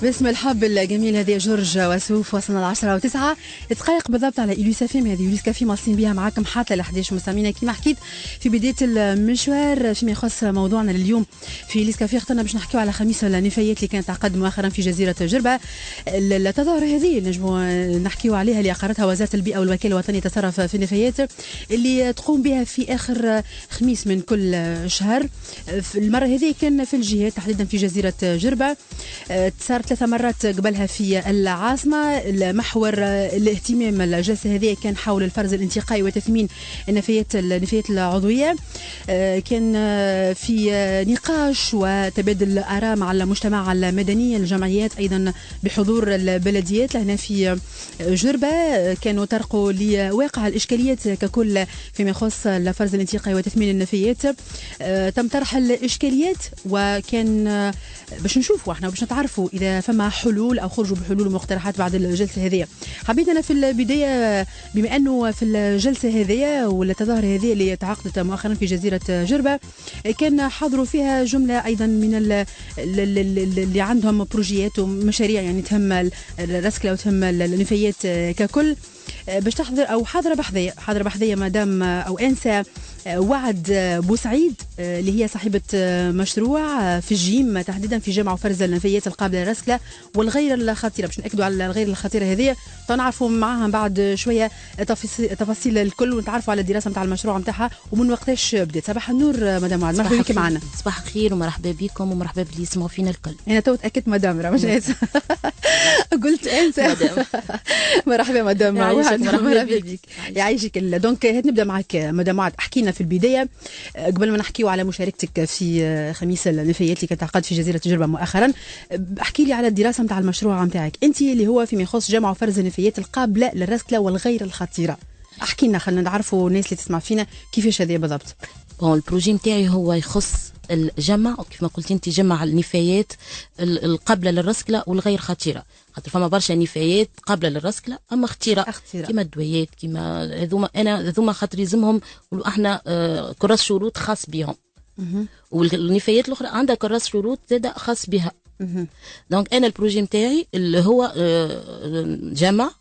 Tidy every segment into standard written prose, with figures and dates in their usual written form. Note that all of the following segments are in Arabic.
باسم الحب الجميل هذه جورج وسوف. وصلنا 10 و9 دقائق بالضبط على إليس اف ام. هذه إليس كافي مواصلين بها معاكم حتى ل 11 مستمعينا. كما حكيت في بداية المشوار فيما يخص موضوعنا لليوم في إليس كافي اخترنا باش نحكيو على خميس النفايات اللي كانت تعقد مؤخرا في جزيرة جربة. التظاهر هذه نجموا نحكيو عليها اللي أقرتها وزارة البيئة والوكالة الوطنية للتصرف في النفايات اللي تقوم بها في آخر خميس من كل شهر. المرة هذه كان في الجهات تحديدا في جزيرة جربة. صار 3 مرات قبلها في العاصمة. المحور الاهتمام الجلسة هذه كان حول الفرز الانتقائي وتثمين النفايات العضوية. كان في نقاش وتبادل آراء مع المجتمع المدني الجمعيات أيضا بحضور البلديات لهنا في جربة. كانوا طرقوا لواقع الإشكاليات ككل فيما يخص الفرز الانتقائي وتثمين النفايات. تم طرح الإشكاليات وكان باش نشوفوا احنا باش نتعرفوا اذا فما حلول او خرجوا بحلول ومقترحات بعد الجلسه هذه. حبيت انا في البدايه بما انه في الجلسه هذه والتظاهر هذه اللي تعقدت مؤخرا في جزيره جربه كان حضروا فيها جمله ايضا من اللي عندهم بروجيات ومشاريع يعني تهم الرسكله وتهم النفايات ككل باش تحضر او حاضره بحذيه مدام او انسه وعد بوسعيد اللي هي صاحبة مشروع في الجيم تحديدا في جمع وفرز النفايات القابلة للرسكلة والغير الخطيرة. باش نأكدوا على الغير الخطيرة هذه تنعرفوا معها بعد شوية تفاصيل الكل ونتعرفوا على الدراسة نتاع المشروع نتاعها ومن وقتاش بدات. صباح النور مدام وعد، مرحبا بك معنا. صباح الخير ومرحبا بكم ومرحبا باللي يسمعوا فينا الكل. أنا تو تأكدت مدام راه مش قلت انسى. مرحبا مدام وعد، مرحبا بك يعيشك. دونك نبدا معك مدام وعد. احكي لنا في البدايه قبل ما نحكيو على مشاركتك في خميس النفايات اللي كانت تعقد في جزيره جربه مؤخرا. احكي لي على الدراسه نتاع المشروع نتاعك انت اللي هو فيما يخص جمع وفرز النفايات القابله للرسكله والغير الخطيره. احكي لنا خلينا نعرفوا الناس اللي تسمع فينا كيفاش هذه بالضبط. البروجي نتاعي هو يخص الجمع وكيف ما قلت انت جمع النفايات القابله للرسكله والغير خطيره. خاطر فما برشا نفايات قابله للرسكله اما خطيره كيما الدويات كيما هذوما خاطر يلزمهم احنا كراس شروط خاص بهم. والنفايات الاخرى عندها كراس شروط زاده خاص بها. دونك انا البروجي نتاعي اللي هو جمع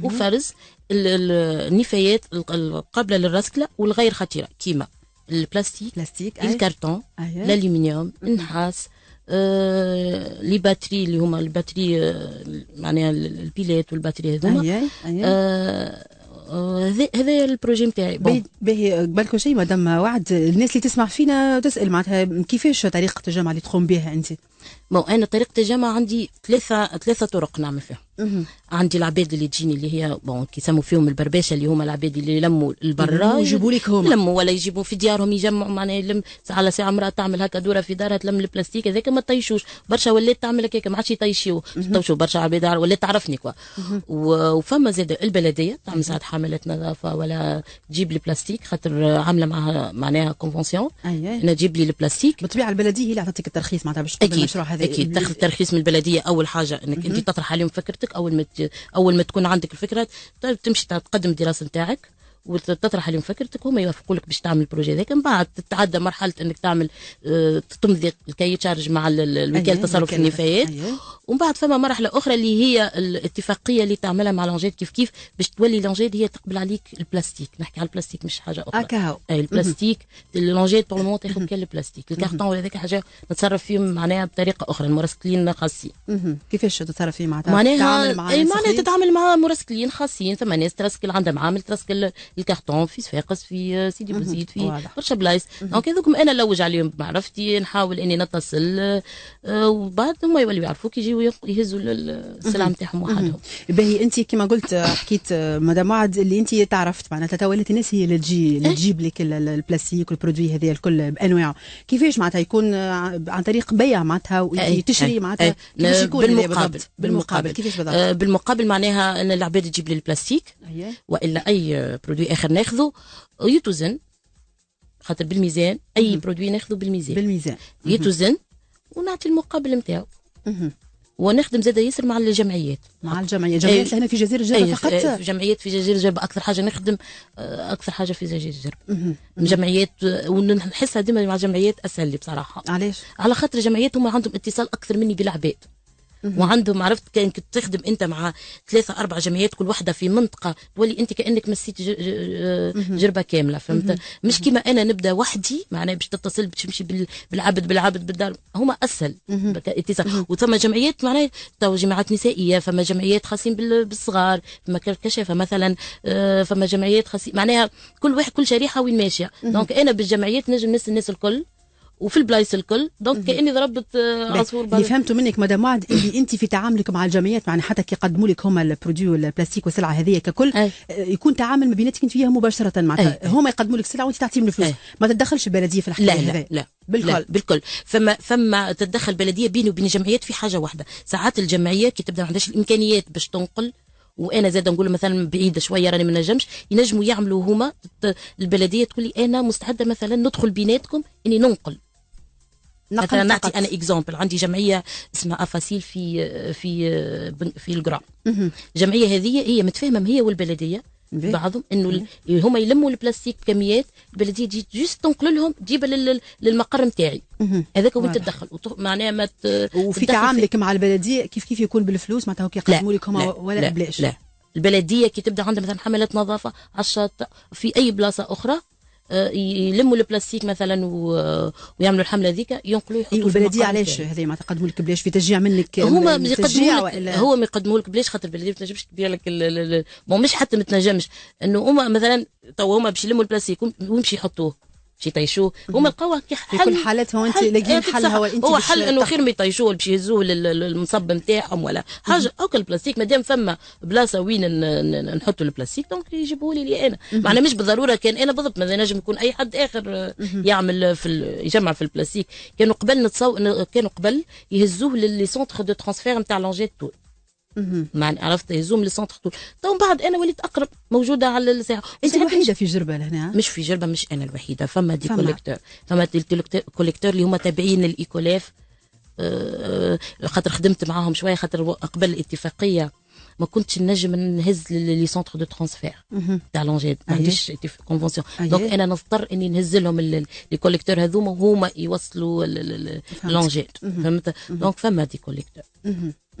وفرز النفايات القابله للرسكله والغير خطيره كيما البلاستيك الكرتون الالومنيوم النحاس لي باتري اللي هما الباتري معناها البيلات والباتري هذوما. هذا البروجي نتاعي. باهي قبل كل شيء مدام وعد الناس اللي تسمع فينا تسال معناتها كيفاش طريقه الجمع اللي تقوم بها انت؟ انا طريقه الجمع عندي ثلاثه طرق نعمل فيهم. عندي العباد اللي تجيني اللي هي كيسموا فيهم البرباشه اللي هما العباد اللي يلموا البرا يجيبوا لك هما يلموا ولا يجيبوا في ديارهم يجمعوا معناها يلم على ساعه امراه تعمل هكا دوره في دارها تلم البلاستيك هذاك ما طيشوش برشا ولات تعمل هكاك ما عادش يطيشوا برشا عباد ولات تعرفني كوا. وفما زاد البلديه تعمل ساعات حملات نظافه ولا تجيب لي بلاستيك خاطر عامله معها معناها كونفونسيون انا تجيب لي البلاستيك. بالطبيعه البلديه هي اللي عطتك الترخيص معناتها باش تقدم المشروع هذا. اكيد تاخذ الترخيص من البلديه. اول حاجه انك انت تطرح عليهم فكرتك اول ما تكون عندك الفكره تمشي تقدم الدراسه نتاعك وتطرح عليهم فكرتك هما يوافقوا لك باش تعمل البروجي هذاك. من بعد تتعدى مرحله انك تعمل تمضي الكي تشارج مع الوكاله تصرف النفايات. ومن بعد فما مرحله اخرى اللي هي الاتفاقيه اللي تعملها مع لونجيد كيف باش تولي لونجيد هي تقبل عليك البلاستيك. نحكي على البلاستيك مش حاجه اخرى. اي البلاستيك لونجيد بورمون تاخذ كل البلاستيك. الكارتون وهذاك حاجه نتصرف فيهم معناها بطريقه اخرى المرسكلين خاصين. كيفاش تتصرف فيه معناها تتعامل مع مرسكلين خاصين. ثم ناس ترسكل عندها معامل ترسكل الكارتون في صفاقس في سيدي بوزيد في برشا بلايص. دونك هذوكم انا نلوج عليهم بمعرفتي نحاول اني نتصل وبعد هما يوليو يعرفوك يجيو يهزوا السلعه نتاعهم وحدهم. باهي انت كما قلت حكيت مدام وعد اللي انت تعرفت معناتها تولت الناس هي اللي تجيب لك البلاستيك والبرودوي هذه الكل بانواعه. كيفاش معناتها يكون عن طريق بيع معناتها وتشري معناتها كيفاش يكون بالمقابل كيفاش بالضبط؟ بالمقابل معناها ان العباد تجيب لي البلاستيك والا اي برودوي اخر ناخذه يتوزن خاطر بالميزان اي برودوي ناخذه بالميزان يتوزن ونعطي المقابل نتاعو. ونخدم زاد ياسر مع الجمعيات جمعيات هنا في جزيره جربه فقط. في جمعيات في جزيره جربه اكثر حاجه نخدم اكثر حاجه في جزيره جربه جمعيات. ونحسها ديما مع جمعيات اسهل لي بصراحه. علاش؟ على خاطر الجمعيات هما عندهم اتصال اكثر مني بالعباد. وعندهم عرفت كان كنت تخدم انت مع 3-4 جمعيات كل واحده في منطقه تولي انت كانك مسيت جربه كامله فهمت. مش كيما انا نبدا وحدي معناها باش تتصل باش تمشي بالعبد بالدار هما اسهل اتصال. وثم جمعيات معناها تو جماعات نسائيه، فما جمعيات خاصين بالصغار، فما كشافه مثلا، فما جمعيات خاصين معناها كل شريحه وين ماشيه. دونك انا بالجمعيات نجم نسال الناس الكل وفي البلايص الكل. دونك كاني ضربت عصفور اللي فهمته منك مدام معد اللي انت في تعاملك مع الجمعيات معناها حتى كي يقدموا لك هما البرودوي البلاستيك والسلعه هذه ككل يكون تعامل ما بيناتك انت فيها مباشره معناتها هما يقدموا لك سلعه وانت تعطيهم الفلوس. ما تتدخلش البلديه في الحكايه هذه؟ لا بالكل. فما تتدخل البلديه بيني وبين الجمعيات في حاجه واحده. ساعات الجمعيه كي تبدا ما عندهاش الامكانيات باش تنقل، وانا زاد نقول مثلا بعيده شويه راني ما نجمش، ينجموا يعملوا هما البلديه تقول لي انا مستعده مثلا ندخل بيناتكم اني ننقل. مثلا نعطي انا اكزامبل، عندي جمعيه اسمها افاسيل في القرى. الجمعيه هذه هي متفاهمه هي والبلديه بعضهم انه هما يلموا البلاستيك بكميات، البلديه تجي جوست تنقل لهم تجيبها للمقر نتاعي. هذاك وين تتدخل معناها ما وفي تعاملك مع البلديه كيف يكون بالفلوس معناتها يقدموا لك هما ولا بلاش؟ لا البلديه كي تبدا عندها مثلا حملات نظافه على الشاطئ في اي بلاصه اخرى يلموا البلاستيك مثلا ويعملوا الحمله ذيك ينقلوا يحطوا في البلديه. علاش هذه ما تقدموا لك بلاش؟ في تشجيع منك؟ هما ما يقدموا لك بلاش خاطر البلديه ما تنجمش تبيع لك مش حتى ما تنجمش انه هما مثلا تو هما باش يلموا البلاستيك ويمشي يحطوه باش يطيشوه. هما لقاوها في كل حالاتها انت لاقيين حلها هو حل انه خير ما يطيشوه باش يهزوه للمصب نتاعهم ولا حاجه. اوكل البلاستيك مادام فما بلاصه وين نحطوا البلاستيك دونك يجيبوا لي انا. معناها مش بالضروره كان انا بالضبط، ما نجم يكون اي حد اخر يعمل يجمع في البلاستيك. كانوا قبل يهزوه للي سونتر دو ترانسفير نتاع لونجيت تول. معنى عرفت يزوم للسونتر طول. تو بعد انا وليت اقرب موجوده على الساعه. انت الوحيده في جربه لهنا؟ مش في جربه، مش انا الوحيده. فما دي كوليكتور، فما كوليكتور اللي هما تابعين الايكولاف. خاطر خدمت معاهم شويه خاطر قبل الاتفاقيه ما كنتش نجم نهز لي سونتر دو ترانسفير تاع لونجيت، ما عنديش كونفونسيون. دونك انا نضطر اني نهز لهم لي كوليكتور هذوما وهما يوصلوا لونجيت. فهمت؟ دونك فما دي كوليكتور.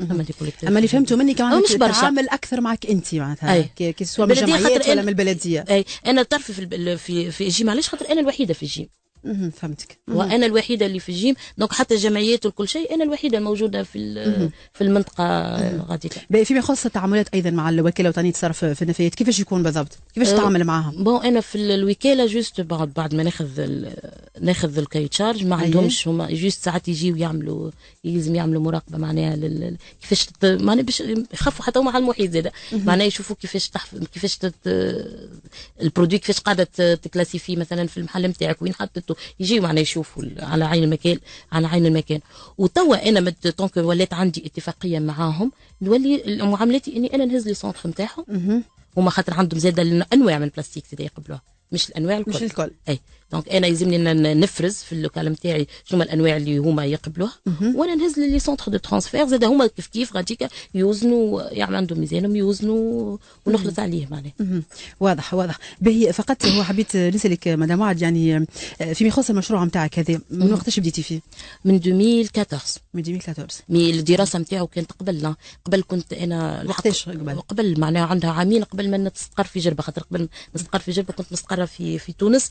اما اللي فهمته مني كمان تتعامل اكثر معك انت معناتها كي سواء من الجمعيات ولا من البلديه. انا طرفي في الجيم. علاش؟ خاطر انا الوحيده في الجيم. فهمتك. وانا الوحيده اللي في الجيم. دونك حتى الجمعيات وكل شيء انا الوحيده الموجوده في المنطقه غاديكا. فيما يخص التعاملات ايضا مع الوكاله الوطنيه للتصرف في النفايات كيفاش يكون بالضبط؟ كيفاش تتعامل معاهم؟ انا في الوكاله جوست بعد ما ناخذ الكاي تشارج ما عندهمش هما جوست ساعات يجيو يلزم يعملوا مراقبه معناها كيفاش معناها باش يخافوا حتى هما على المحيط زاده. معناها يشوفوا كيفاش البرودوي كيفاش قاعده تكلاسيفي مثلا في المحل نتاعك وين حطيته، يجيو معناها يشوفوا على عين المكان. وتوا انا طونك ولات عندي اتفاقيه معاهم نولي معاملتي اني انا نهز لي سونتر نتاعهم. هما خاطر عندهم زاده انواع من البلاستيك زاده يقبلوها، مش الانواع الكل. مش الكل. اي دونك انا يلزمني نفرز في اللوكال نتاعي شنو الانواع اللي هما يقبلوها وانا نهز لي سونتر دو ترانسفير زاده هما كيف غاديك يوزنوا يعمل عندهم ميزانهم يوزنوا ونخلص عليه معناها. واضح. باهي فقط هو حبيت نسالك مدام وعد يعني فيما يخص المشروع نتاعك هذا من وقتاش بديتي فيه؟ من 2014. من 2014. مي الدراسه نتاعو كانت قبل كنت انا وقتاش قبل معناها عندها عامين قبل ما نستقر في جربه. خاطر قبل ما نستقر في جربه كنت مستقره في تونس.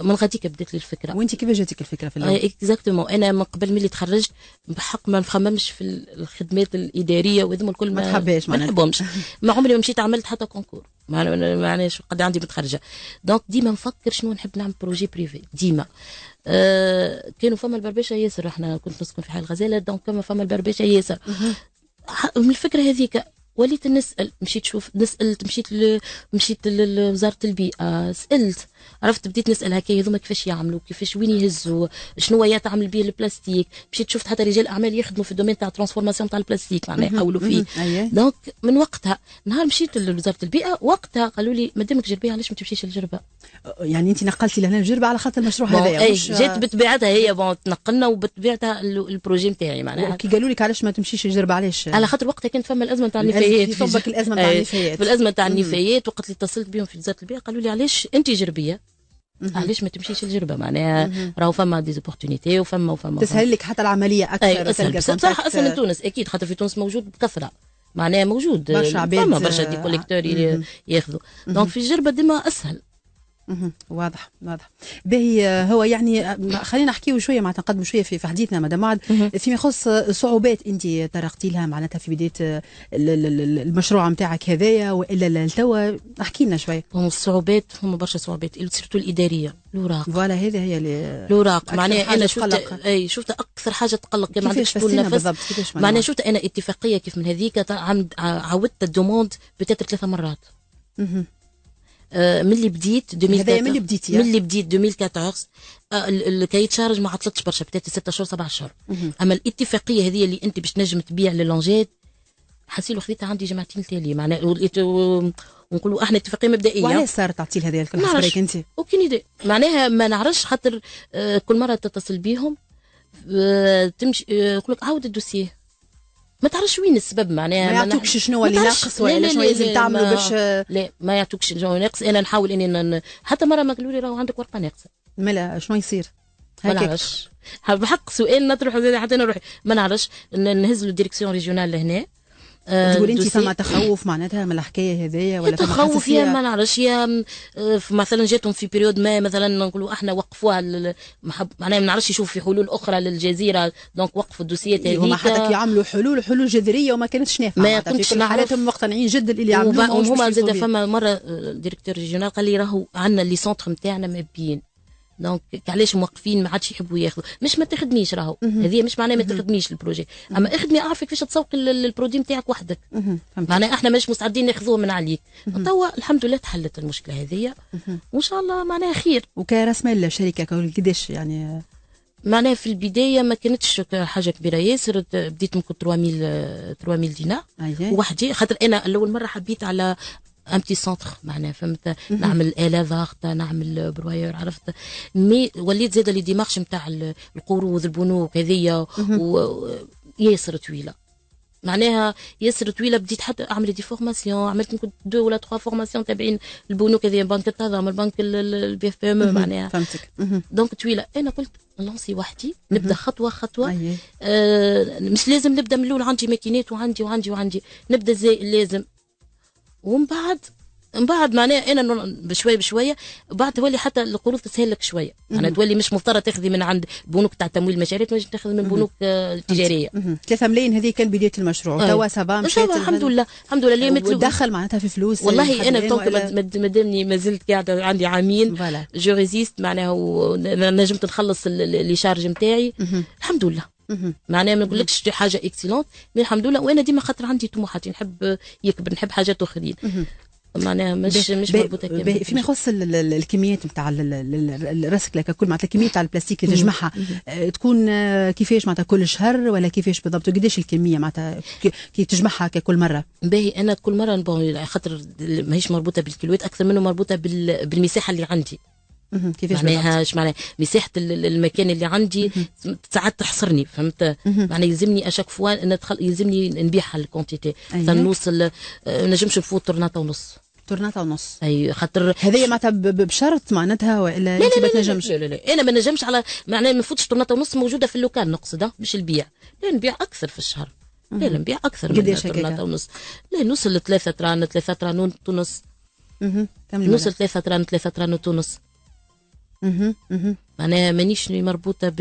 من غاديك بدات لي الفكره. وانت كيف جاتك الفكره في الاول؟ اكزاكتومون انا من قبل ملي تخرجت بحق ما نخممش في الخدمات الاداريه وهذوما الكل ما تحبهاش ما نحبهمش. ما عمري ما مشيت عملت حتى كونكور معناش قد عندي متخرجه. دونك ديما نفكر شنو نحب نعمل بروجي بريفي ديما. كانوا فما البربشه ياسر، احنا كنت نسكن في حي الغزاله دونك كما فما البربشه ياسر. من الفكره هذيك وليت نسال، مشيت لوزاره البيئه سالت، عرفت بديت نسال هكا هذوما كيفاش يعملوا كيفاش وين يهزوا شنو هي تعمل به البلاستيك. مشيت شفت حتى رجال اعمال يخدموا في الدومين تاع ترانسفورماسيون تاع البلاستيك معناها يحولوا فيه. دونك من وقتها نهار مشيت لوزاره البيئه وقتها قالوا لي مادامك جربيه علاش ما تمشيش للجربه؟ يعني انت نقلتي لهنا الجربه على خاطر المشروع هذايا؟ جات بطبيعتها هي تنقلنا وبطبيعتها البروجي نتاعي معناها. كي قالوا لك علاش ما تمشيش للجربه علاش؟ على خاطر وقتها كانت فما الازمه تاع النفايات. فبك الازمه تاع النفايات. في الازمه تاع النفايات وقت اللي اتصلت بهم في وزاره البيئه قالوا لي علاش انت جربيه علاش ما تمشيش الجربه معناها راهو فما ديزوبورتونيتي وفما تسهل لك حتى العمليه اكثر. اسهل بصراحه اسهل من تونس اكيد، خاطر في تونس موجود بكثره معناها موجود فما برشا دي كوليكتور ياخذوا، دونك في الجربه ديما اسهل. واضح باهي. هو يعني خلينا نحكيو شويه معناتها نقدموا شويه في حديثنا مدام معد فيما يخص صعوبات انت طرقتي لها معناتها في بدايه المشروع نتاعك هذايا والا لتوا، احكي لنا شويه. هم الصعوبات، هم برشا صعوبات سيرتو الاداريه، الاوراق. فوالا هذه هي اللي الاوراق معناها انا شفت اكثر حاجه تقلق كما عندكش طول نفس معناها. شفت انا اتفاقيه كيف من هذيك عاودت الدوموند بتاتر 3 مرات. من اللي بديت 2014 الكاي تشارج ما عطلتش برشا، بدات 6 شهور 7 شهور. اما الاتفاقيه هذه اللي انت باش تنجم تبيع للونجات حسيلو خذيتها عندي جمعتين تالي معناها، ونقولوا احنا اتفاقيه مبدئيه. وعلاش صارت تعطيل هذه الكل حسب انت؟ اوكي ايدي معناها ما نعرفش، خاطر كل مره تتصل بيهم تمشي يقول لك عاود الدوسيه، ما تعرفش وين السبب معناها. ما يعطوكش شنو اللي ناقص ولا شنو لازم تعملوا باش لا ما يعطوكش شنو ناقص. انا نحاول اني حتى مره ما قالوا لي راهو عندك ورقه ناقصه. مالا شنو يصير؟ ما نعرفش بحق سؤال نطرحه حتى انا روحي ما نعرفش. نهز له ديريكسيون ريجيونال لهنا. تقول انت فما تخوف معناتها من الحكايه هذيا ولا فما تخوف؟ يا ما نعرفش، يا مثلا جاتهم في بيريود ما مثلا نقولوا احنا وقفوها معناها ما نعرفش يشوفوا في حلول اخرى للجزيره، دونك وقفوا الدوسيات هذيك. هما حتى يعملوا حلول جذريه وما كانتش نافعه، ما كنتش في حالاتهم مقتنعين جدا اللي يعملوها. وهما زاد فما مره ديريكتور ريجيونال قال لي راهو عندنا لي سونتر نتاعنا مبيين، دونك علاش موقفين ما عادش يحبوا ياخذوا. مش ما تخدميش راهو هذه مش معناها ما تخدميش البروجي، اما اخدمي اعرفي كيفاش تسوق البرودوي نتاعك وحدك. معناها احنا مش مستعدين ناخذوه من عليك. توا الحمد لله تحلت المشكله هذه وان شاء الله معناها خير. وكراس مال الشركه قداش يعني؟ معناها في البدايه ما كانتش حاجه كبيره ياسر، بديت ممكن 3000 دينار وحدي، خاطر انا اول مره حبيت على امتي سونتر معناها فهمت، نعمل آلة ضغط نعمل بروير عرفت. مي وليت زاده لي ديمارش نتاع القروض البنوك هذيا ياسر طويله معناها ياسر طويله. بديت حتى اعمل دي فورماسيون، عملت يمكن 2 ولا 3 فورماسيون تابعين البنوك هذيا، بنك التضامن البنك البي اف ام معناها فهمتك. دونك طويله. انا قلت نلونسي وحدي نبدا خطوه مش لازم نبدا من الاول عندي ماكينات وعندي نبدا زي لازم، ومن بعد معناها انا بشويه بعد تولي حتى القروض تسهل لك شويه. انا تولي مش مضطره تاخذي من عند بنوك تاع تمويل المشاريع، تنجم تاخذ من بنوك تجاريه. 3 ملايين هذه كان بدايه المشروع. توا سافا مشات الحمد لله اللي ودخل معناتها في فلوس. والله انا دونك مادامني ما زلت قاعده عندي عامين جو ريزيست معناها ونجمت نخلص اللي شارج نتاعي الحمد لله. معناها ما نقولكش حاجه اكسيلونت مي الحمد لله. وانا ديما خاطر عندي طموحاتي نحب يكبر، نحب حاجات اخرين معناها مش مربوطه كامل. فيما يخص الكميات نتاع الرسكله ككل معناتها الكميه تاع البلاستيك اللي تجمعها تكون كيفاش معناتها كل شهر ولا كيفاش بالضبط؟ وقداش الكميه معناتها كي تجمعها ككل مره؟ باهي انا كل مره خاطر ماهيش مربوطه بالكيلوات اكثر منه مربوطه بالمساحه اللي عندي. كيفاش معناها معناها مساحه المكان اللي عندي ساعات تحصرني فهمت. معناها يلزمني اشاك فوا يلزمني نبيعها الكونتيتي نوصل نجمش نفوت طرناطه ونص. اي خاطر هذه معناتها بشرط معناتها والا انت ما تنجمش؟ لا انا ما نجمش على معناها ما نفوتش طرناطه ونص موجوده في اللوكال نقصد مش البيع. لا نبيع اكثر في الشهر. لا نبيع اكثر من طرناطه ونص. لا نوصل ل 3 طران ونص. نوصل 3 طران ونص. معناها مانيش مربوطه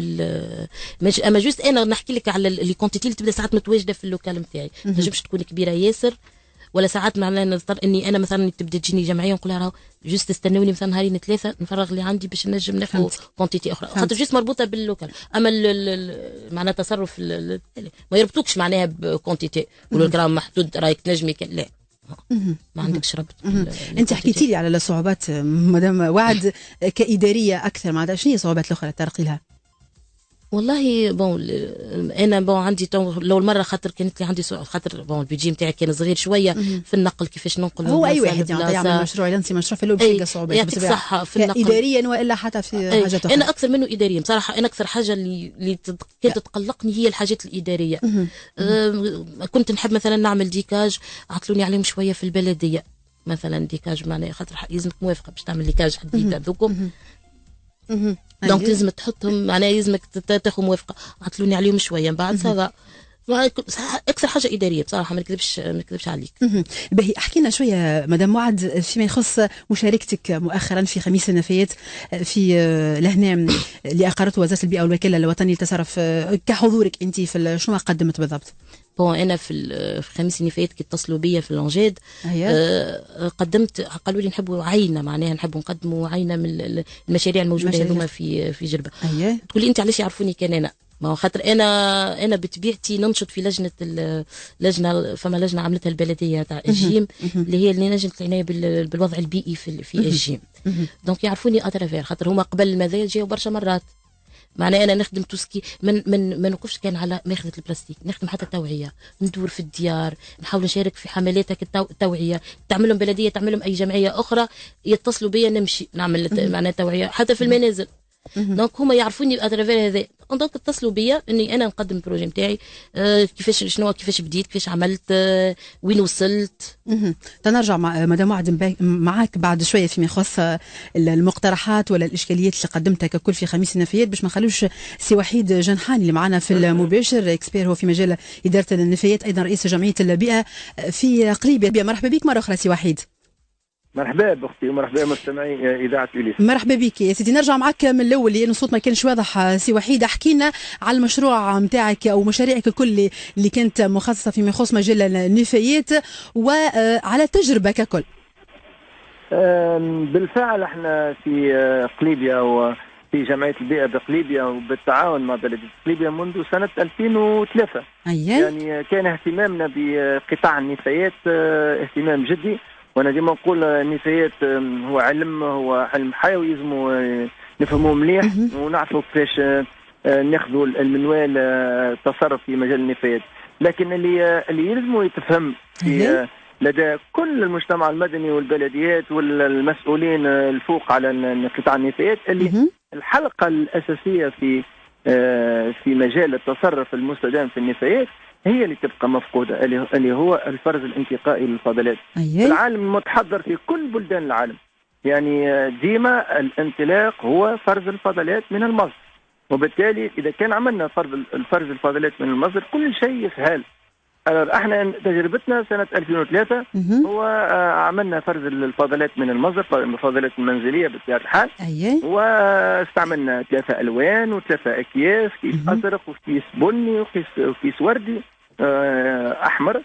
اما جوست انا نحكي لك على اللي كونتيتي اللي تبدا ساعات متواجده في اللوكال نتاعي. ما تنجمش تكون كبيره ياسر ولا ساعات معناها نضطر اني انا مثلا تبدا تجيني جمعيه ونقول لها جوست استنوني مثلا نهارين 3 نفرغ اللي عندي باش نجم ناخذ كونتيتي اخرى خاطر جوست مربوطه باللوكال. اما معناها تصرف ما يربطوكش معناها بكونتيتي يقولوا لك راه محدود رايك تنجمي لا ما عندكش ربط. انت حكيتي لي على الصعوبات مدام وعد كاداريه اكثر، معناتها شنو هي الصعوبات الاخرى ترقي لها؟ والله انا عندي لو المره خاطر كانت لي عندي خاطر البيجي نتاعي كان صغير شويه في النقل كيفاش ننقل. هو اي واحد يعمل مشروع ينسي مشروع في الاول بيلقى صعوبات يعطيك صحه في النقل اداريا والا حتى في حاجات اخرى. انا اكثر منه اداريا بصراحه. انا اكثر حاجه اللي كانت تقلقني هي الحاجات الاداريه. كنت نحب مثلا نعمل ديكاج عطلوني عليهم شويه في البلديه مثلا ديكاج معناها خاطر يلزمك موافقه باش تعمل ديكاج حديد هذوكم دونك لازم تحطهم معناها لازمك تاخذ موافقه. عطلوني عليهم شويه من بعد سافا اكثر حاجه اداريه بصراحه، ما نكذبش عليك. باهي احكي لنا شويه مدام معد فيما يخص مشاركتك مؤخرا في خميس النفايات في لهنا اللي اقرته وزاره البيئه والوكاله الوطنيه للتصرف، كحضورك انت في شنو قدمت بالضبط؟ بون انا في خميس النفايات كي اتصلوا بيا في الانجاد قدمت، قالوا لي نحبوا عينه، معناها نحبوا نقدموا عينه من المشاريع الموجوده هذوما في جربه. تقول لي انت علاش يعرفوني كان انا؟ ما هو خاطر انا بطبيعتي ننشط في لجنه فما لجنه عملتها البلديه تاع الجيم اللي هي لجنه العنايه بالوضع البيئي في الجيم. دونك يعرفوني اترافير، خاطر هما قبل المذايا جاوا برشا مرات. معناها انا نخدم توسكي ما نوقفش كان على ماخذه البلاستيك، نخدم حتى توعيه، ندور في الديار، نحاول نشارك في حملات التوعيه، تعملهم بلديه تعملهم اي جمعيه اخرى، يتصلوا بيا نمشي نعمل معناها توعيه حتى في المنازل. دونك هما يعرفوني اترافير هذا. دونك اتصلوا بيا اني انا نقدم البروجي نتاعي، كيفاش بديت، كيفاش عملت، وين وصلت. تنرجع مدام معد معاك بعد شويه فيما يخص المقترحات ولا الاشكاليات اللي قدمتها ككل في خميس النفايات، باش ما نخلوش سي وحيد جنحاني اللي معنا في المباشر، اكسبير هو في مجال اداره النفايات، ايضا رئيس جمعيه البيئه في قليبيه. مرحبا بك مره اخرى سي وحيد. مرحبا بأختي ومرحبا مستمعي إذاعة إليس. مرحبا بك يا سيدي. نرجع معك من الأول لأن الصوت ما كانش واضح. سي وحيد احكي لنا على المشروع نتاعك أو مشاريعك الكل اللي كانت مخصصة فيما يخص مجال النفايات وعلى التجربة ككل. بالفعل احنا في قليبية وفي جمعية البيئة بقليبية وبالتعاون مع بلدية قليبية منذ سنة 2003. يعني كان اهتمامنا بقطاع النفايات اهتمام جدي، وانا ديما نقول النفايات هو علم حيوي يلزمو نفهموه مليح ونعرفوا كيفاش ناخذوا المنوال التصرف في مجال النفايات. لكن اللي يلزمو يتفهم في لدى كل المجتمع المدني والبلديات والمسؤولين الفوق على قطاع النفايات اللي الحلقه الاساسيه في مجال التصرف المستدام في النفايات هي اللي تبقى مفقودة، اللي هو الفرز الانتقائي للفضلات. العالم متحضر في كل بلدان العالم، يعني ديما الانطلاق هو فرز الفضلات من المصدر، وبالتالي إذا كان عملنا فرز الفضلات من المصدر كل شيء يسهل. احنا تجربتنا سنة 2003 هو عملنا فرز الفضلات من المصدر، الفضلات المنزلية بطبيعة الحال. واستعملنا 3 ألوان و3 أكياس، كيس أزرق وكيس بني وكيس وردي أحمر.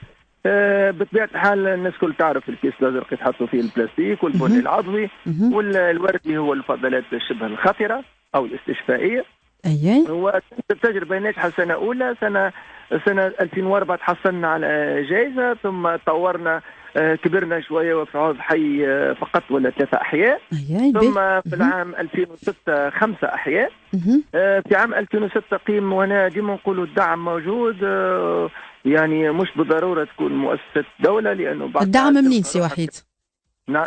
بطبيعة الحال الناس كل تعرف الكيس الأزرق يتحطوا فيه البلاستيك، والبني العضوي، والوردي هو الفضلات الشبه الخطرة أو الاستشفائية. هو تجربة ناجحة سنة أولى. سنة 2004 تحصلنا على جائزة، ثم طورنا كبرنا شوية وفي عوض حي فقط ولا 3 أحياء، ثم في العام 2006 5 أحياء. في عام 2006 قيم، وانا ديما نقولوا الدعم موجود، يعني مش بالضرورة تكون مؤسسة دولة، لأنه بعد الدعم منين سي وحيد؟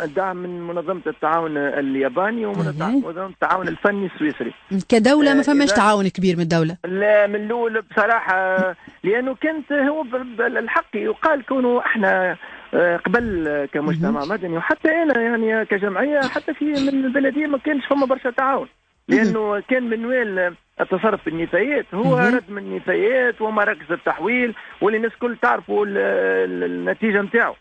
الدعم من منظمة التعاون الياباني ومنظمة التعاون الفني السويسري. كدولة ما فماش تعاون كبير من الدولة؟ لا، من الأول بصراحة، لأنه كانت هو الحق يقال كونه احنا قبل كمجتمع مدني، وحتى أنا يعني كجمعية حتى في من البلدية ما كانش فما برشا تعاون، لأنه كان منوال التصرف في النفايات هو ردم النفايات ومراكز التحويل، واللي الناس كل تعرفوا النتيجة نتاعو.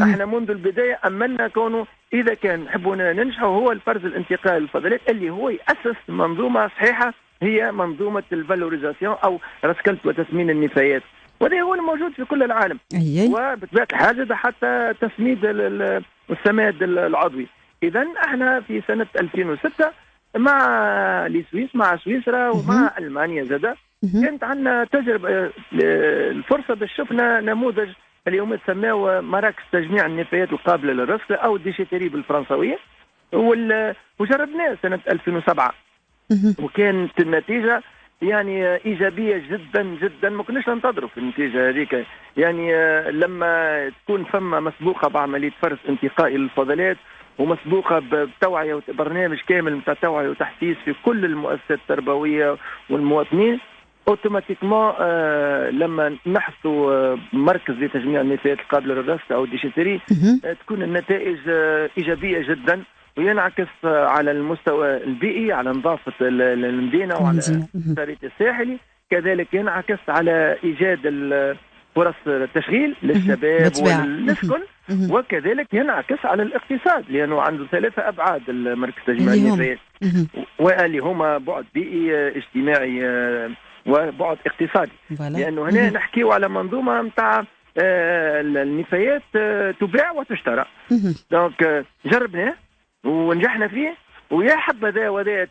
احنا منذ البدايه املنا كونه اذا كان نحبوا ننجحوا هو الفرز الانتقائي للفضلات اللي هو ياسس منظومه صحيحه، هي منظومه الفالوريزاسيون او رسكله وتسمين النفايات، وهذا هو الموجود في كل العالم. وبطبيعه الحال حتى تسميد السماد العضوي. اذا احنا في سنه 2006 مع لسويس مع سويسرا ومع المانيا زاده كانت عندنا تجربه الفرصه باش شفنا نموذج اليوم تسماه مراكز تجميع النفايات القابله للرصد او ديشيتيري بالفرنسويه، وجربناه سنه 2007 وكانت النتيجه يعني ايجابيه جدا جدا. ما كناش ننتظروا في النتيجه هذيك، يعني لما تكون فما مسبوقه بعمليه فرز انتقائي للفضلات ومسبوقه بتوعيه وبرنامج كامل نتاع توعيه وتحسيس في كل المؤسسات التربويه والمواطنين، اوتوماتيكمون لما نحثوا مركز لتجميع النفايات القابله للرصد او ديشيتري تكون النتائج ايجابيه جدا، وينعكس على المستوى البيئي، على نظافة المدينة وعلى الشريط الساحلي. كذلك ينعكس على إيجاد فرص التشغيل للشباب وللسكن، وكذلك ينعكس على الاقتصاد، لأنه عنده 3 أبعاد المركز التجميعي للنفايات، واللي هما بعد بيئي اجتماعي وبعد اقتصادي. لأنه هنا نحكيو على منظومة متاع النفايات تباع وتشترى. دونك جربناه ونجحنا فيه، ويا حبذا وذات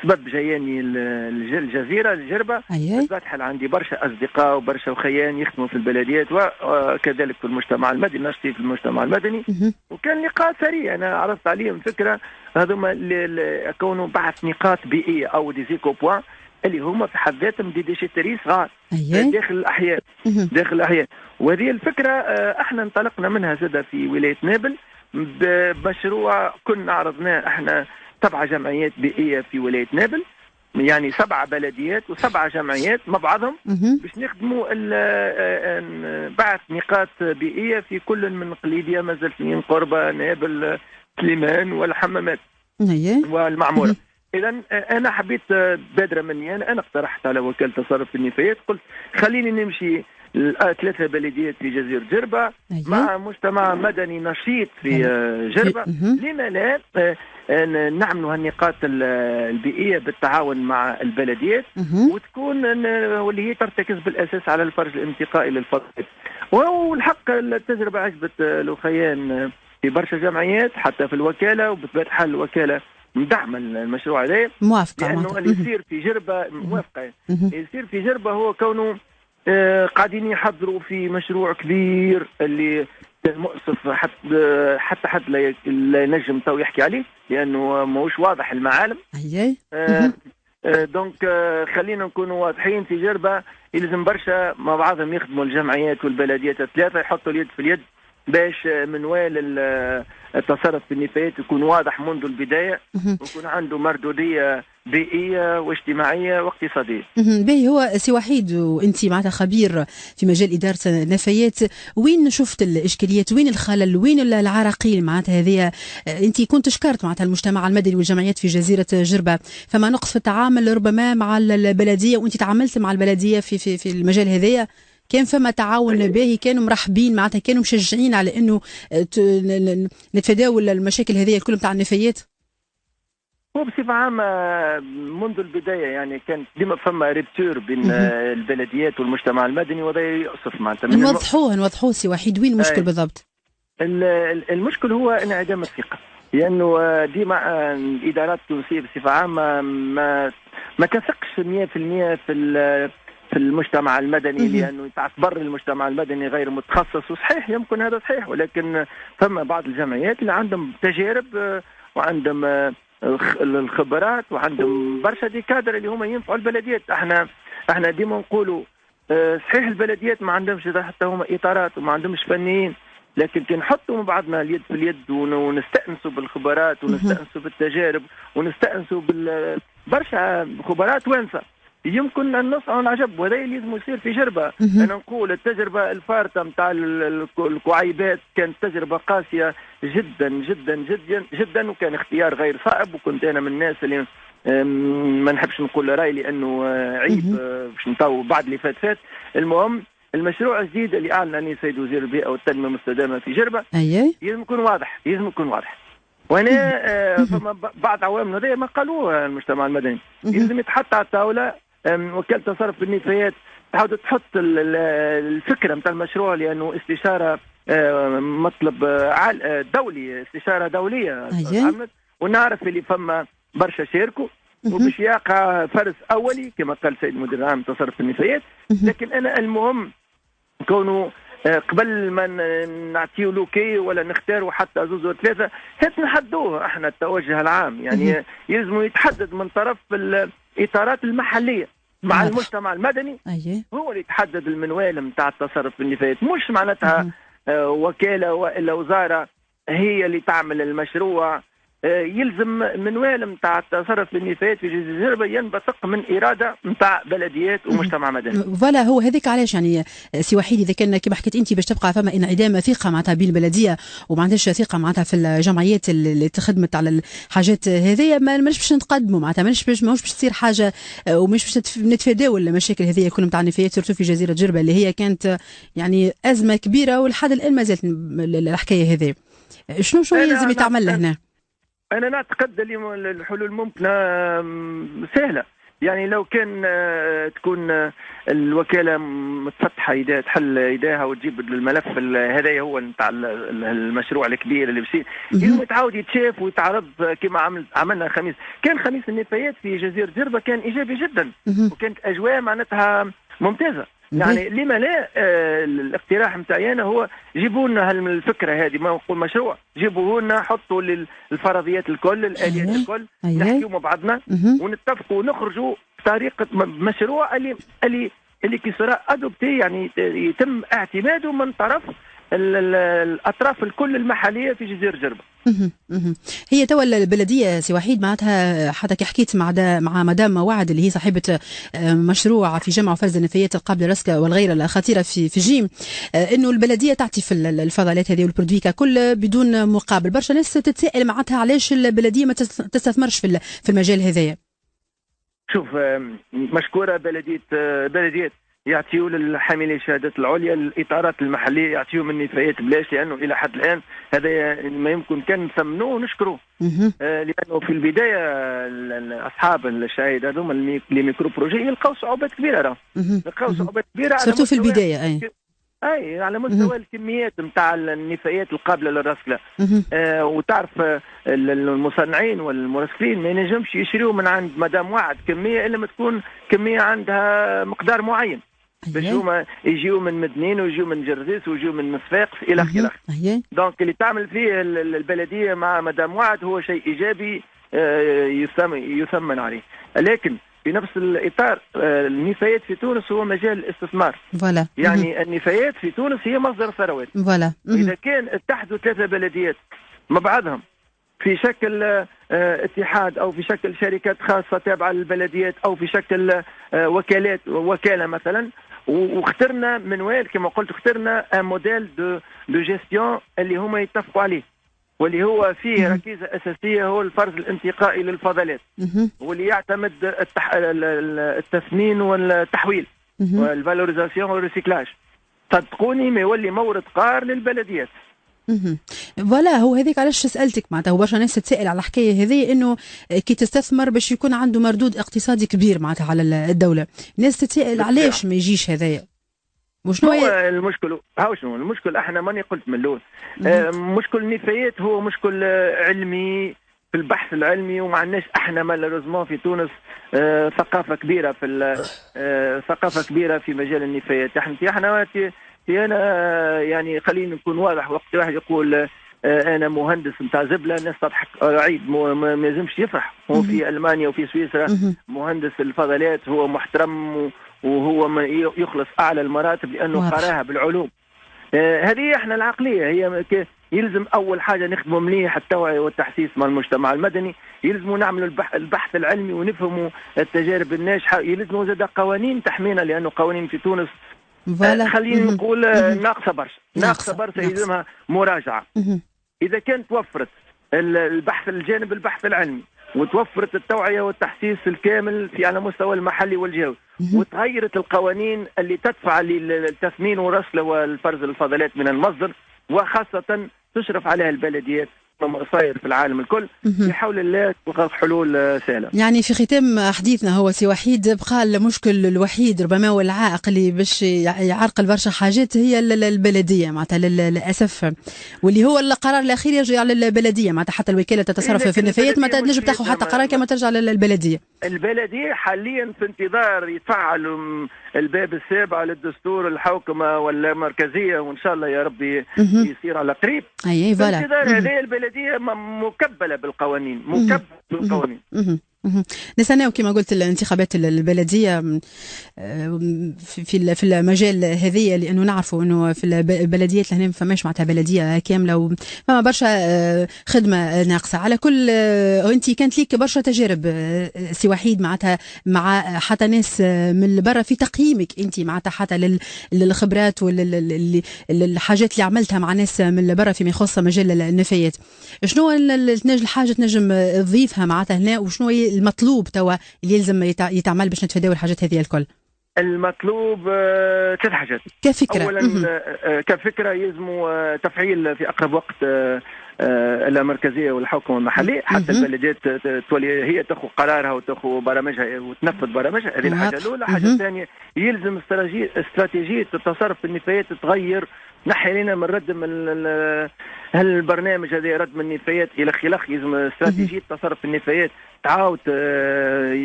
سبب جاياني الجزيرة الجربة. فتحل عندي برشا أصدقاء وبرشا وخيان يخدموا في البلديات وكذلك في المجتمع المدني، نشتي في المجتمع المدني. وكان لقاء ثري، أنا عرضت عليهم فكرة هذوما كونوا بعث نقاط بيئية أو ديزيكو بوان اللي هما في حد ذاتهم دي ديشيتري صغار داخل الأحياء. داخل الأحياء. وهذه الفكرة احنا انطلقنا منها زادة في ولاية نابل بمشروع كنا عرضناه احنا 7 جمعيات بيئية في ولاية نابل، يعني 7 بلديات و7 جمعيات مع بعضهم باش نخدموا بعث نقاط بيئية في كل من قليبية، مازلتين، قربة، نابل، سليمان والحمامات والمعمورة. إذا أنا حبيت بادرة مني، أنا اقترحت على وكالة تصرف النفايات، قلت خليني نمشي 3 بلديات في جزيرة جربة مع مجتمع مدني نشيط في جربة. لما لا نعملوا هالنقاط البيئية بالتعاون مع البلديات، وتكون واللي هي ترتكز بالأساس على الفرج الانتقائي للفضل. والحق التجربة عجبت الأخيان في برشا جمعيات حتى في الوكالة، وبطبيعة حال الوكالة مدعمة المشروع هذا، موافقة، لأنه اللي يصير في جربة موافقة. يصير في جربة هو كونه قاعدين يحضروا في مشروع كبير اللي مؤسف حتى حد لا ينجم تو يحكي عليه، لأنه ماهوش واضح المعالم. دونك خلينا نكونوا واضحين، في جربة يلزم برشا مع بعضهم يخدموا الجمعيات والبلديات الثلاثة، يحطوا اليد في اليد باش منوال التصرف في النفايات يكون واضح منذ البداية، ويكون عنده مردودية بيئية واجتماعية واقتصادية. باهي، هو سي وحيد وانت معناتها خبير في مجال إدارة النفايات، وين شفت الإشكاليات، وين الخلل، وين العراقيل معناتها هذه؟ انت كنت شكرت معناتها المجتمع المدني والجمعيات في جزيرة جربة، فما نقص في التعامل ربما مع البلدية، وانت تعاملت مع البلدية في المجال هذايا، كان فما تعاون باهي، كانوا مرحبين معناتها، كانوا مشجعين على انه نتفاداو المشاكل هذه الكل نتاع النفايات؟ هو بصفة عامة منذ البداية يعني كان ديما فما ريبتور بين البلديات والمجتمع المدني، وهذا يؤسف معناتها. نوضحوه سي وحيد، وين المشكل بالضبط؟ المشكل هو انعدام الثقة، لأنه ديما الإدارات التونسية بصفة عامة ما تثقش 100% في المجتمع المدني، لأنه تعتبر المجتمع المدني غير متخصص. وصحيح يمكن هذا صحيح، ولكن ثم بعض الجمعيات اللي عندهم تجارب وعندهم الخبرات وعندهم برشا دي كادر اللي هما ينفعوا البلديات. احنا ديما نقولوا صحيح البلديات ما عندهمش حتى هما اطارات وما عندهمش فنيين، لكن كي نحطوا مع بعضنا اليد في اليد ونستأنسوا بالخبرات ونستأنسوا بالتجارب ونستأنسوا برشا خبرات وانسة، يمكن أن نصنع العجب. وهذا اللي لازم يصير في جربة. أنا نقول التجربة الفارطة متاع الكعيبات كانت تجربة قاسية جدا جدا جدا جدا، وكان اختيار غير صائب. وكنت أنا من الناس اللي ما نحبش نقول رأي لأنه عيب باش نطو بعد اللي فات. المهم المشروع الجديد اللي أعلن عنه السيد وزير البيئة والتنمية المستدامة في جربة لازم يكون واضح، لازم يكون واضح. وأنا فما بعض عوامل هذه ما قالوه المجتمع المدني، لازم يتحط على الطاولة وكالة تصرف النفايات تحاول تحط الفكرة متاع المشروع، لأنه استشارة مطلب دولي، استشارة دولية. ونعرف اللي فما برشا شاركوا وباش يقع فرز أولي كما قال السيد المدير العام تصرف النفايات. لكن أنا المهم كونه قبل ما نعطيو لوكي ولا نختاروا حتى 2 و 3 هات نحدوه احنا التوجه العام، يعني يلزم يتحدد من طرف الإطارات المحلية مع المجتمع المدني. هو اللي يتحدد المنوال نتاع التصرف بالنفايات، مش معناتها وكالة وإلا وزارة هي اللي تعمل المشروع يلزم منوال نتاع التصرف بالنفايات في جزيره جربه ينبثق من اراده نتاع بلديات ومجتمع مدني. فوالا هو هذيك علاش يعني سي وحيد اذا كان كما حكيت انت باش تبقى فما انعدام ثقه معناتها بين البلديه وما عندهاش ثقه معناتها في الجمعيات اللي تخدمت على الحاجات هذيا ماناش باش نتقدموا معناتها ماهوش باش تصير حاجه ومش باش نتفاداو المشاكل هذيا كل نتاع النفايات سورتو في جزيره جربه اللي هي كانت يعني ازمه كبيره ولحد الان ما زالت الحكايه هذه. شنو لازم يتعمل لهنا؟ أنا نعتقد اللي الحلول ممكنة سهلة. يعني لو كان تكون الوكالة متفتحة يدها تحل يداها وتجيب الملف هذا هو نتاع المشروع الكبير اللي بصير يتعاود يتشاف ويتعرض كما عملنا خميس. كان خميس النفايات في جزيرة جربة كان إيجابي جدا وكانت أجواء معناتها ممتازة. يعني لما لا الاقتراح نتاعي انا هو جيبوا لنا الفكره هذه ما نقول مشروع جيبوه لنا حطوا الفرضيات الكل الاليات الكل نحكيوا مع بعضنا ونتفقوا ونخرجوا بطريقه مشروع اللي كي صرا ادوبتي يعني يتم اعتماده من طرف الاطراف الكل المحليه في جزيره جربه. هي توا البلديه سي وحيد معناتها حتى كي حكيت مع مدام وعد اللي هي صاحبه مشروع في جمع وفرز النفايات القابله للرسكه والغيره الخطيره في جيم انه البلديه تعطي في الفضلات هذه والبرودوي ككل بدون مقابل. برشا ناس تتساءل معناتها علاش البلديه ما تستثمرش في المجال هذايا. شوف مشكوره بلديات يعطيوا للحاملي الشهادات العليا الاطارات المحليه يعطيهم النفايات بلاش لانه الى حد الان هذا ما يمكن كان نثمنوه ونشكروه لانه في البدايه اصحاب الشهاده هذوما اللي ميكرو بروجي يلقاو صعوبات كبيره يلقاو صعوبات كبيره سورتو في البدايه اي على مستوى الكميات نتاع النفايات القابله للرسله. وتعرف المصنعين والمرسلين ما ينجمش يشريوا من عند مدام وعد كميه الا ما تكون كميه عندها مقدار معين باش هما يجيو من مدنين ويجيو من جرزيس ويجيو من مصفاقس الى اخره. دونك اللي تعمل فيه البلديه مع مدام وعد هو شيء ايجابي يثمن عليه. لكن في نفس الاطار النفايات في تونس هو مجال الاستثمار. يعني النفايات في تونس هي مصدر ثروات. اذا كان اتحدوا 3 بلديات مع بعضهم في شكل اتحاد او في شكل شركات خاصه تابعه للبلديات او في شكل وكاله مثلا واخترنا منوال كما قلت اخترنا موديل دو جيستيون اللي هما يتفقوا عليه واللي هو فيه ركيزه اساسيه هو الفرز الانتقائي للفضلات واللي يعتمد التثمين والتحويل والفالوريزاسيون والريسيكلاج. صدقوني ما يولي مورد قار للبلديات. فوالا هو هذيك علاش سالتك معناتها هو برشا ناس تتسائل على الحكايه هذه انه كي تستثمر باش يكون عنده مردود اقتصادي كبير معناتها على الدوله. الناس تتسائل علاش ما يجيش هذايا. وشنو هو المشكل؟ شنو المشكل؟ احنا ماني قلت من الاول مشكل النفايات هو مشكل علمي في البحث العلمي وما عندناش احنا مالوريزمون في تونس ثقافه كبيره في مجال النفايات. احنا انا يعني خلينا نكون واضح وقت واحد يقول انا مهندس نتاع زبله الناس تضحك عيب ما لازمش يفرح. هو في المانيا وفي سويسرا مهندس الفضلات هو محترم وهو يخلص اعلى المراتب لانه قراها بالعلوم. هذه احنا العقليه هي يلزم اول حاجه نخدموا مليح التوعيه والتحسيس مع المجتمع المدني. يلزموا نعملوا البحث العلمي ونفهموا التجارب الناجحه. يلزموا زاد قوانين تحمينا لانه قوانين في تونس خلينا نقول ناقصه برشا يلزمها مراجعه. اذا كانت توفرت الجانب البحث العلمي وتوفرت التوعيه والتحسيس الكامل في على مستوى المحلي والجهوي وتغيرت القوانين اللي تدفع للتثمين ورسله والفرز الفضلات من المصدر وخاصه تشرف عليها البلديات صاير في العالم الكل بحول الله تلقى حلول سهله. يعني في ختام حديثنا هو سي وحيد بقى المشكل الوحيد ربما والعائق اللي باش يعرقل برشا حاجات هي البلديه معناتها للاسف واللي هو القرار الاخير يرجع للبلديه معناتها حتى الوكاله تتصرف في النفايات ما تنجم تاخذ حتى قرار كما ترجع للبلديه. البلديه حاليا في انتظار يتفعلوا الباب السابع للدستور الحوكمه ولا مركزيه وان شاء الله يا ربي يصير على قريب. اي فوالا هذه البلديه مكبله بالقوانين نستناو كما قلت الانتخابات البلديه في المجال هذه، لانه نعرفوا انه في البلديات لهنا ما فماش معناتها بلديه كامله، فما برشا خدمه ناقصه. على كل انت كانت ليك برشا تجارب سي وحيد معناتها مع حتى ناس من برا في تقييمك انت معناتها حتى للخبرات والحاجات اللي عملتها مع ناس من برا فيما يخص مجال النفايات. شنو الحاجه تنجم تضيفها معناتها هنا، وشنو هي المطلوب توا اللي يلزم يتعمل باش نتفاداو الحاجات هذه الكل؟ المطلوب 3 حاجات كفكرة. أولا كفكرة يلزم تفعيل في أقرب وقت المركزية والحكومة المحلية، حتى البلديات تولي هي تاخذ قرارها وتاخذ برامجها وتنفذ برامجها. هذه الحاجة الأولى. الحاجة الثانية يلزم استراتيجية التصرف في النفايات تتغير، نحي لنا من رد من هالبرنامج هذا رد من النفايات الى خلق. يلزم استراتيجيه تصرف النفايات تعاود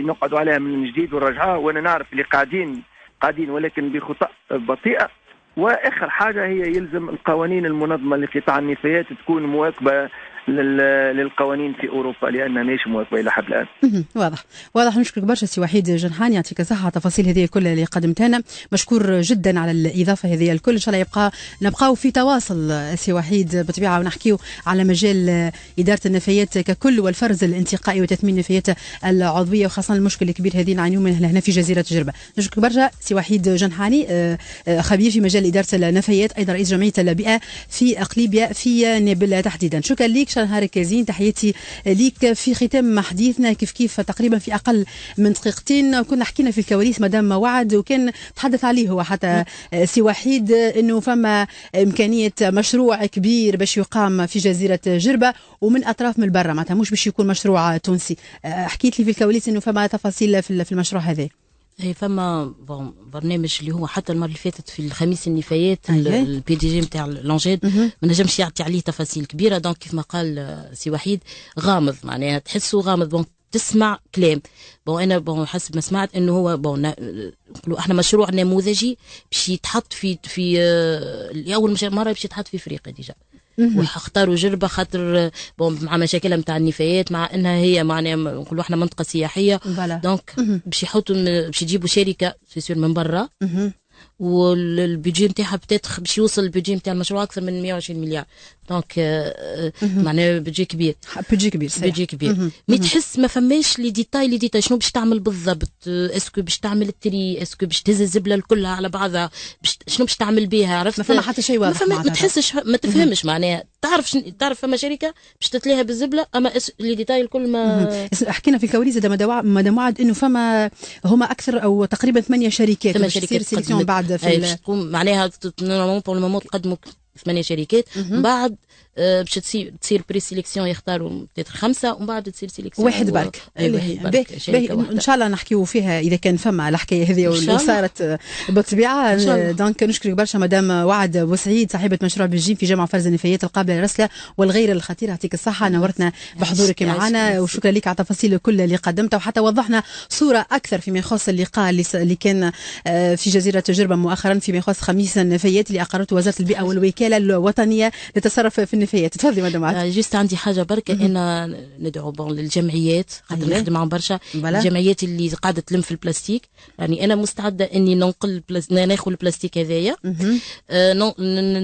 نقعدوا عليها من جديد ونرجعوها. وانا نعرف اللي قاعدين ولكن بخطى بطيئه. واخر حاجه هي يلزم القوانين المنظمه لقطاع النفايات تكون مواكبه للقوانين في اوروبا، لانها ماهيش مواكبه الى حد الان. واضح. نشكرك برشا سي وحيد جنحاني، يعطيك الصحه. تفاصيل هذه كلها اللي قدمتها، مشكور جدا على الاضافه هذه الكل. ان شاء الله نبقاو في تواصل سي وحيد بطبيعه، ونحكيو على مجال اداره النفايات ككل والفرز الانتقائي وتثمين النفايات العضويه، وخاصه المشكل الكبير هذه نعانيو منه هنا في جزيره جربه. نشكرك برشا سي وحيد جنحاني، خبير في مجال اداره النفايات، ايضا رئيس جمعيه البيئه في اقليبيا في نابل تحديدا. شكرا ليك، نهارك زين، تحياتي ليك. في ختام حديثنا كيف تقريبا في اقل من دقيقتين كنا حكينا في الكواليس مدام وعد، وكان تحدث عليه هو حتى سي وحيد انه فما امكانيه مشروع كبير باش يقام في جزيره جربه ومن اطراف من برا، معناتها مش باش يكون مشروع تونسي. حكيت لي في الكواليس انه فما تفاصيل في المشروع هذا. هي فما برنامج اللي هو حتى المره اللي فاتت في الخميس النفايات البي دي جي نتاع لونجيد ما نجمش يعطي عليه تفاصيل كبيره. دونك كيف ما قال سي وحيد غامض، معناها تحسه غامض. تسمع كلام انا حسب ما سمعت انه هو نقولوا احنا مشروع نموذجي باش يتحط في اول مره باش يتحط في افريقيا ديجا. واختاروا جربه خاطر مع مشاكلها نتاع النفايات، مع انها هي معناها نقولوا احنا منطقه سياحيه. دونك باش يحطوا باش يجيبوا شركه سيسير من برا، والبيجي نتاعها بتاتخ باش يوصل البيجي نتاع المشروع اكثر من 120 مليار. دونك معناها بيجي كبير. مي تحس ما فماش لي ديتاي شنو باش تعمل بالضبط. اسكو باش تعمل التري، اسكو باش تهز الزبله كلها على بعضها، شنو باش تعمل بها؟ عرفت ما فما حتى شيء واضح. ما تحسش، ما تفهمش معناها. تعرف فما شركه باش تتلاها بالزبله، اما لي ديتاي الكل ما حكينا في الكواليس مدام وعد انه فما هما اكثر او تقريبا 8 شركات باش تصير سيليكسيون بعد في تكون معناها نورمالمون بور لو مومون تقدموا 8 شركات. بعد باش تصير بري سيليكسيون، يختاروا 5 ومن بعد تصير سيليكسيون واحد برك. ان شاء الله نحكيو فيها اذا كان فما الحكايه هذه واللي صارت بالطبيعه. دونك نشكرك برشا مدام وعد بوسعيد، صاحبه مشروع بجيم في جامعه فرز النفايات القابله للرسله والغير الخطيره. يعطيك الصحه، نورتنا بحضورك معنا، وشكرا لك على التفاصيل كل اللي قدمتها، وحتى وضحنا صوره اكثر فيما يخص اللقاء اللي كان في جزيره جربه مؤخرا فيما يخص خميس النفايات اللي اقرته وزاره البيئه والوكاله الوطنيه للتصرف في النفايات. تفضلي مدام عاد. جست عندي حاجه بركه، انا ندعو للجمعيات خاطر نخدم معهم برشا. الجمعيات اللي قاعده تلم في البلاستيك، يعني انا مستعده اني ناخذ البلاستيك هذايا،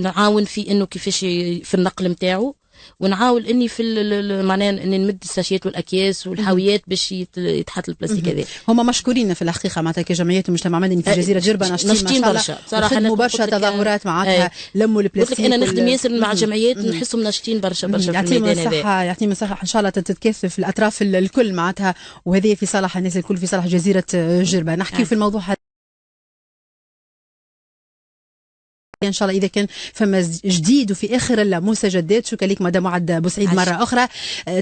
نعاون في انه كيفاش في النقل نتاعو، ونعاول اني في معناها اني نمد الساشيات والاكياس والحاويات باش يتحط البلاستيك هذا. هما مشكورين في الحقيقه معناتها كجمعيات المجتمع المدني في جزيره جربه، ناشطين برشا بصراحه، مباشره تظاهرات معناتها لموا البلاستيك. قلت لك انا نخدم ياسر مع جمعيات نحسهم ناشطين برشا في الميدان هذا. يعطيهم الصحه، ان شاء الله تتكاثف في الاطراف الكل معناتها، وهذه في صالح الناس الكل، في صالح جزيره جربه. نحكي في الموضوع ان شاء الله اذا كان فما جديد وفي اخر المستجدات. شكرا لك مدام وعد بوسعيد مره اخرى.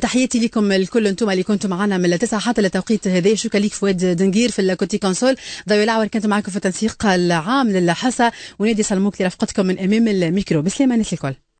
تحياتي لكم الكل انتم اللي كنتم معنا من 9 حتى للتوقيت هذا. شكرا لك فؤاد دنقير في الكوتي كونسول، ضوي العور كنت معكم في التنسيق العام للحصه، ونادي سلموك لرفقتكم من امام الميكرو. بسلامه الناس الكل.